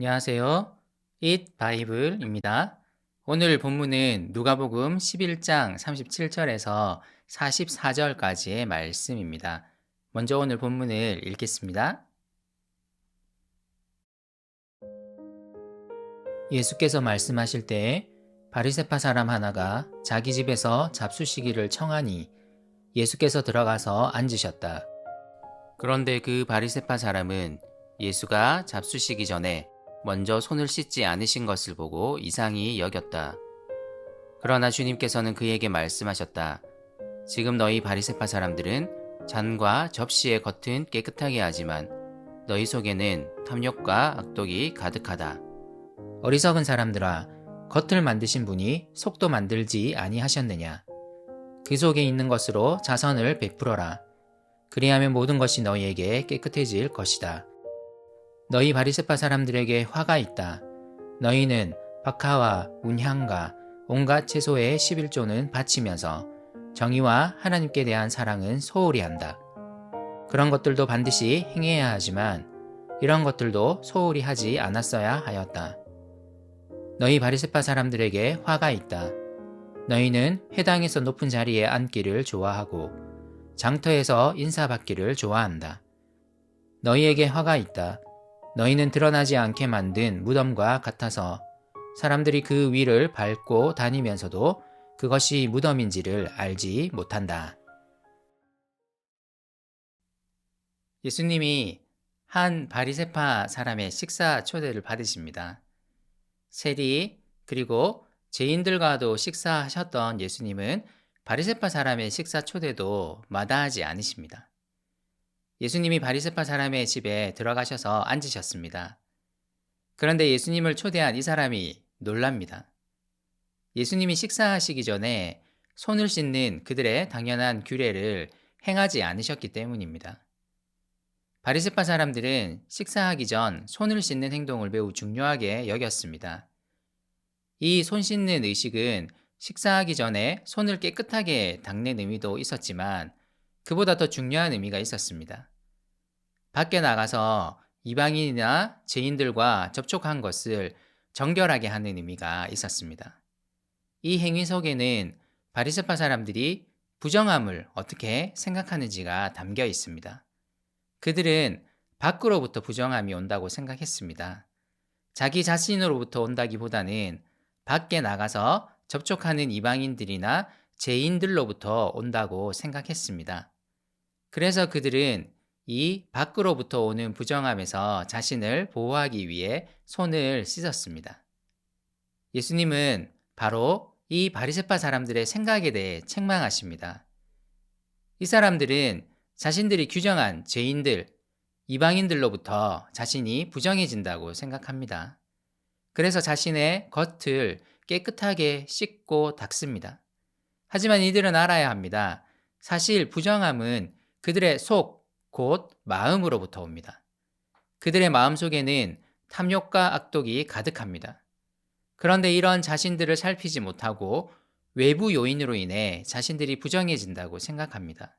안녕하세요. Eat 바이블입니다. 오늘 본문은 누가복음 11장 37절에서 44절까지의 말씀입니다. 먼저 오늘 본문을 읽겠습니다. 예수께서 말씀하실 때에 바리새파 사람 하나가 자기 집에서 잡수시기를 청하니 예수께서 들어가서 앉으셨다. 그런데 그 바리새파 사람은 예수가 잡수시기 전에 먼저 손을 씻지 않으신 것을 보고 이상히 여겼다. 그러나 주님께서는 그에게 말씀하셨다. 지금 너희 바리새파 사람들은 잔과 접시의 겉은 깨끗하게 하지만 너희 속에는 탐욕과 악독이 가득하다. 어리석은 사람들아, 겉을 만드신 분이 속도 만들지 아니하셨느냐? 그 속에 있는 것으로 자선을 베풀어라. 그리하면 모든 것이 너희에게 깨끗해질 것이다. 너희 바리새파 사람들에게 화가 있다. 너희는 박하와 운향과 온갖 채소의 11조는 바치면서 정의와 하나님께 대한 사랑은 소홀히 한다. 그런 것들도 반드시 행해야 하지만 이런 것들도 소홀히 하지 않았어야 하였다. 너희 바리새파 사람들에게 화가 있다. 너희는 회당에서 높은 자리에 앉기를 좋아하고 장터에서 인사받기를 좋아한다. 너희에게 화가 있다. 너희는 드러나지 않게 만든 무덤과 같아서 사람들이 그 위를 밟고 다니면서도 그것이 무덤인지를 알지 못한다. 예수님이 한 바리새파 사람의 식사 초대를 받으십니다. 세리 그리고 죄인들과도 식사하셨던 예수님은 바리새파 사람의 식사 초대도 마다하지 않으십니다. 예수님이 바리새파 사람의 집에 들어가셔서 앉으셨습니다. 그런데 예수님을 초대한 이 사람이 놀랍니다. 예수님이 식사하시기 전에 손을 씻는 그들의 당연한 규례를 행하지 않으셨기 때문입니다. 바리새파 사람들은 식사하기 전 손을 씻는 행동을 매우 중요하게 여겼습니다. 이 손 씻는 의식은 식사하기 전에 손을 깨끗하게 닦는 의미도 있었지만 그보다 더 중요한 의미가 있었습니다. 밖에 나가서 이방인이나 죄인들과 접촉한 것을 정결하게 하는 의미가 있었습니다. 이 행위 속에는 바리새파 사람들이 부정함을 어떻게 생각하는지가 담겨 있습니다. 그들은 밖으로부터 부정함이 온다고 생각했습니다. 자기 자신으로부터 온다기보다는 밖에 나가서 접촉하는 이방인들이나 죄인들로부터 온다고 생각했습니다. 그래서 그들은 이 밖으로부터 오는 부정함에서 자신을 보호하기 위해 손을 씻었습니다. 예수님은 바로 이 바리새파 사람들의 생각에 대해 책망하십니다. 이 사람들은 자신들이 규정한 죄인들, 이방인들로부터 자신이 부정해진다고 생각합니다. 그래서 자신의 겉을 깨끗하게 씻고 닦습니다. 하지만 이들은 알아야 합니다. 사실 부정함은 그들의 속, 곧 마음으로부터 옵니다. 그들의 마음 속에는 탐욕과 악독이 가득합니다. 그런데 이런 자신들을 살피지 못하고 외부 요인으로 인해 자신들이 부정해진다고 생각합니다.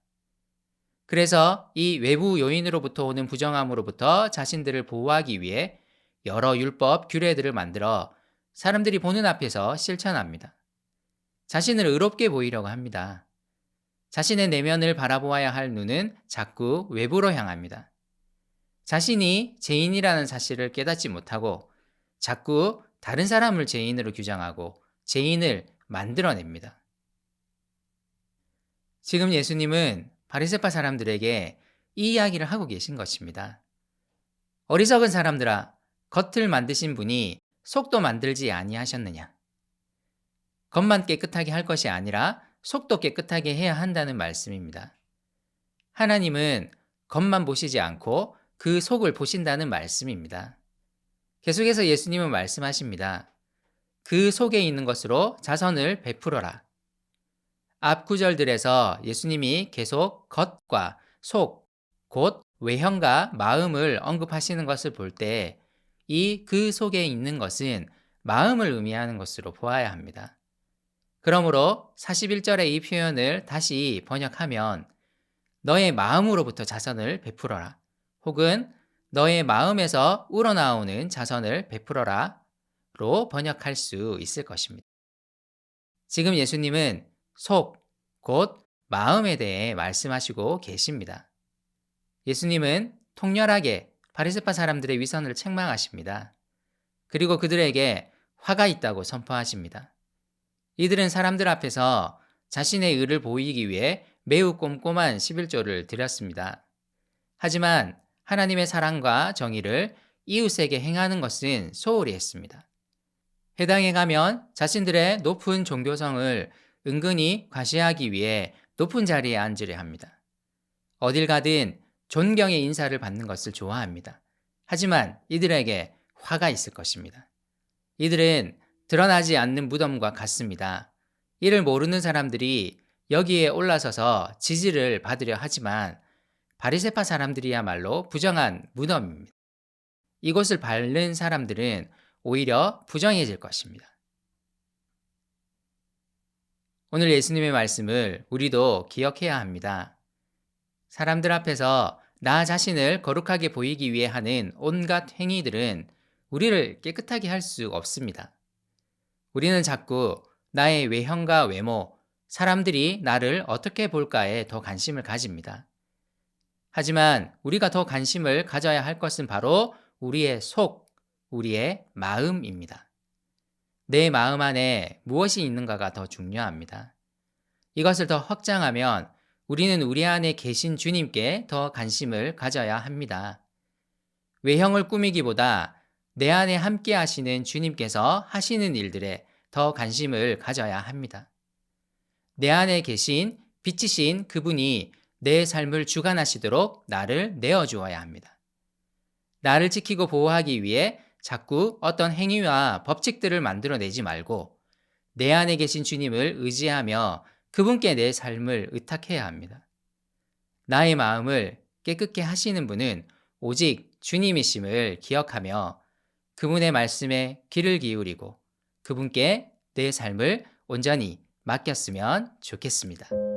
그래서 이 외부 요인으로부터 오는 부정함으로부터 자신들을 보호하기 위해 여러 율법, 규례들을 만들어 사람들이 보는 앞에서 실천합니다. 자신을 의롭게 보이려고 합니다. 자신의 내면을 바라보아야 할 눈은 자꾸 외부로 향합니다. 자신이 죄인이라는 사실을 깨닫지 못하고 자꾸 다른 사람을 죄인으로 규정하고 죄인을 만들어냅니다. 지금 예수님은 바리새파 사람들에게 이 이야기를 하고 계신 것입니다. 어리석은 사람들아, 겉을 만드신 분이 속도 만들지 아니하셨느냐? 겉만 깨끗하게 할 것이 아니라 속도 깨끗하게 해야 한다는 말씀입니다. 하나님은 겉만 보시지 않고 그 속을 보신다는 말씀입니다. 계속해서 예수님은 말씀하십니다. 그 속에 있는 것으로 자선을 베풀어라. 앞 구절들에서 예수님이 계속 겉과 속, 곧 외형과 마음을 언급하시는 것을 볼 때 이 그 속에 있는 것은 마음을 의미하는 것으로 보아야 합니다. 그러므로 41절의 이 표현을 다시 번역하면 너의 마음으로부터 자선을 베풀어라. 혹은 너의 마음에서 우러나오는 자선을 베풀어라 로 번역할 수 있을 것입니다. 지금 예수님은 속, 곧 마음에 대해 말씀하시고 계십니다. 예수님은 통렬하게 바리새파 사람들의 위선을 책망하십니다. 그리고 그들에게 화가 있다고 선포하십니다. 이들은 사람들 앞에서 자신의 의를 보이기 위해 매우 꼼꼼한 11조를 드렸습니다. 하지만 하나님의 사랑과 정의를 이웃에게 행하는 것은 소홀히 했습니다. 회당에 가면 자신들의 높은 종교성을 은근히 과시하기 위해 높은 자리에 앉으려 합니다. 어딜 가든 존경의 인사를 받는 것을 좋아합니다. 하지만 이들에게 화가 있을 것입니다. 이들은 드러나지 않는 무덤과 같습니다. 이를 모르는 사람들이 여기에 올라서서 지지를 받으려 하지만 바리새파 사람들이야말로 부정한 무덤입니다. 이곳을 밟는 사람들은 오히려 부정해질 것입니다. 오늘 예수님의 말씀을 우리도 기억해야 합니다. 사람들 앞에서 나 자신을 거룩하게 보이기 위해 하는 온갖 행위들은 우리를 깨끗하게 할 수 없습니다. 우리는 자꾸 나의 외형과 외모, 사람들이 나를 어떻게 볼까에 더 관심을 가집니다. 하지만 우리가 더 관심을 가져야 할 것은 바로 우리의 속, 우리의 마음입니다. 내 마음 안에 무엇이 있는가가 더 중요합니다. 이것을 더 확장하면 우리는 우리 안에 계신 주님께 더 관심을 가져야 합니다. 외형을 꾸미기보다 내 안에 함께 하시는 주님께서 하시는 일들에 더 관심을 가져야 합니다. 내 안에 계신 빛이신 그분이 내 삶을 주관하시도록 나를 내어주어야 합니다. 나를 지키고 보호하기 위해 자꾸 어떤 행위와 법칙들을 만들어내지 말고 내 안에 계신 주님을 의지하며 그분께 내 삶을 의탁해야 합니다. 나의 마음을 깨끗게 하시는 분은 오직 주님이심을 기억하며 그분의 말씀에 귀를 기울이고 그분께 내 삶을 온전히 맡겼으면 좋겠습니다.